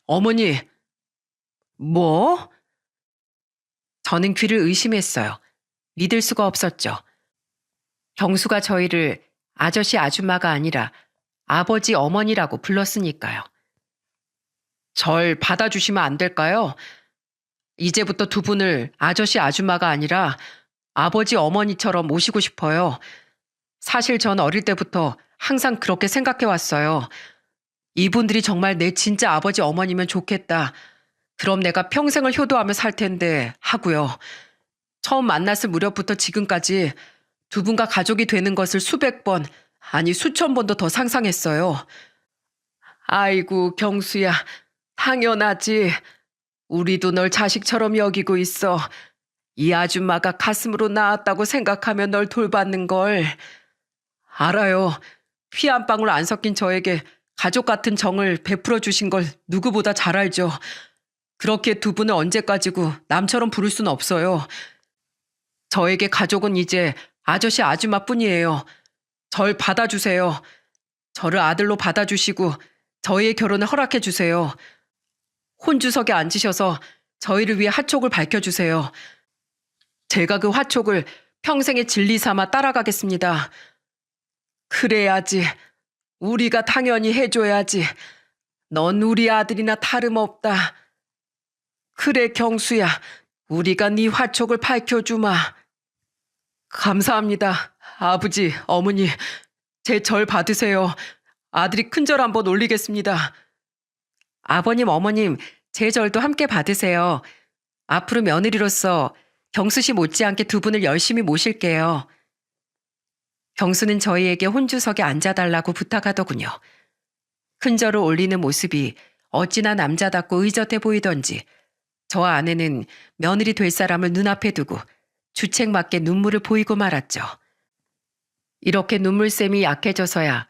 A: 어머니, 뭐? 저는 귀를 의심했어요. 믿을 수가 없었죠. 경수가 저희를 아저씨 아줌마가 아니라 아버지 어머니라고 불렀으니까요. 절 받아주시면 안 될까요? 이제부터 두 분을 아저씨 아줌마가 아니라 아버지 어머니처럼 모시고 싶어요. 사실 전 어릴 때부터 항상 그렇게 생각해 왔어요. 이분들이 정말 내 진짜 아버지 어머니면 좋겠다. 그럼 내가 평생을 효도하며 살 텐데 하고요. 처음 만났을 무렵부터 지금까지 두 분과 가족이 되는 것을 수백 번, 아니 수천 번도 더 상상했어요. 아이고, 경수야, 당연하지. 우리도 널 자식처럼 여기고 있어. 이 아줌마가 가슴으로 낳았다고 생각하면 널 돌받는 걸. 알아요. 피 한 방울 안 섞인 저에게 가족 같은 정을 베풀어 주신 걸 누구보다 잘 알죠. 그렇게 두 분을 언제까지고 남처럼 부를 수는 없어요. 저에게 가족은 이제 아저씨 아줌마뿐이에요. 절 받아주세요. 저를 아들로 받아주시고 저희의 결혼을 허락해 주세요. 혼주석에 앉으셔서 저희를 위해 화촉을 밝혀주세요. 제가 그 화촉을 평생의 진리 삼아 따라가겠습니다. 그래야지. 우리가 당연히 해줘야지. 넌 우리 아들이나 다름없다. 그래, 경수야. 우리가 네 화촉을 밝혀주마. 감사합니다. 아버지, 어머니, 제 절 받으세요. 아들이 큰 절 한번 올리겠습니다. 아버님, 어머님, 제 절도 함께 받으세요. 앞으로 며느리로서 경수 씨 못지않게 두 분을 열심히 모실게요. 경수는 저희에게 혼주석에 앉아달라고 부탁하더군요. 큰 절을 올리는 모습이 어찌나 남자답고 의젓해 보이던지 저와 아내는 며느리 될 사람을 눈앞에 두고 주책맞게 눈물을 보이고 말았죠. 이렇게 눈물샘이 약해져서야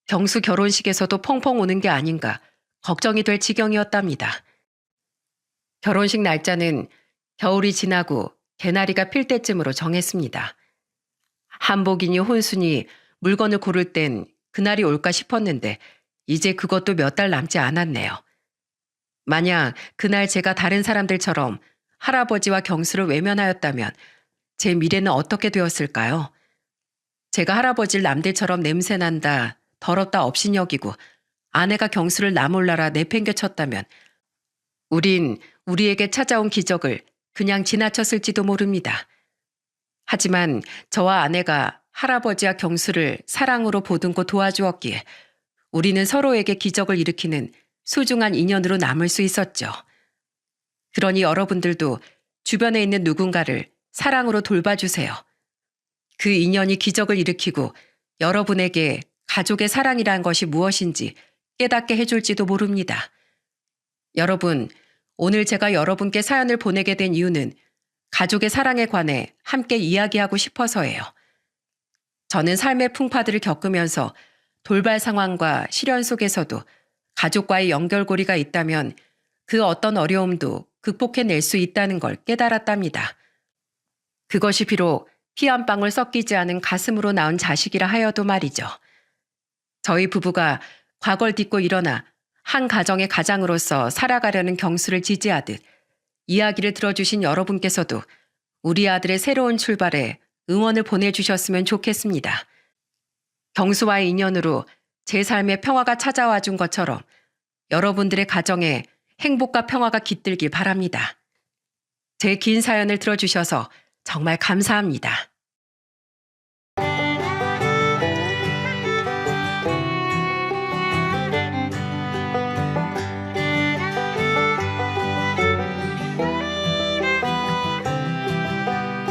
A: 경수 결혼식에서도 펑펑 우는 게 아닌가 걱정이 될 지경이었답니다. 결혼식 날짜는 겨울이 지나고 개나리가 필 때쯤으로 정했습니다. 한복이니 혼수니 물건을 고를 땐 그날이 올까 싶었는데 이제 그것도 몇 달 남지 않았네요. 만약 그날 제가 다른 사람들처럼 할아버지와 경수를 외면하였다면 제 미래는 어떻게 되었을까요? 제가 할아버지를 남들처럼 냄새난다, 더럽다 업신여기고 아내가 경수를 나몰라라 내팽개쳤다면 우린 우리에게 찾아온 기적을 그냥 지나쳤을지도 모릅니다. 하지만 저와 아내가 할아버지와 경수를 사랑으로 보듬고 도와주었기에 우리는 서로에게 기적을 일으키는 소중한 인연으로 남을 수 있었죠. 그러니 여러분들도 주변에 있는 누군가를 사랑으로 돌봐주세요. 그 인연이 기적을 일으키고 여러분에게 가족의 사랑이란 것이 무엇인지 깨닫게 해줄지도 모릅니다. 여러분, 오늘 제가 여러분께 사연을 보내게 된 이유는 가족의 사랑에 관해 함께 이야기하고 싶어서예요. 저는 삶의 풍파들을 겪으면서 돌발 상황과 시련 속에서도 가족과의 연결고리가 있다면 그 어떤 어려움도 극복해낼 수 있다는 걸 깨달았답니다. 그것이 비록 피 한 방울 섞이지 않은 가슴으로 낳은 자식이라 하여도 말이죠. 저희 부부가 과거를 딛고 일어나 한 가정의 가장으로서 살아가려는 경수를 지지하듯 이야기를 들어주신 여러분께서도 우리 아들의 새로운 출발에 응원을 보내주셨으면 좋겠습니다. 경수와의 인연으로 제 삶에 평화가 찾아와 준 것처럼 여러분들의 가정에 행복과 평화가 깃들길 바랍니다. 제 긴 사연을 들어주셔서 정말 감사합니다.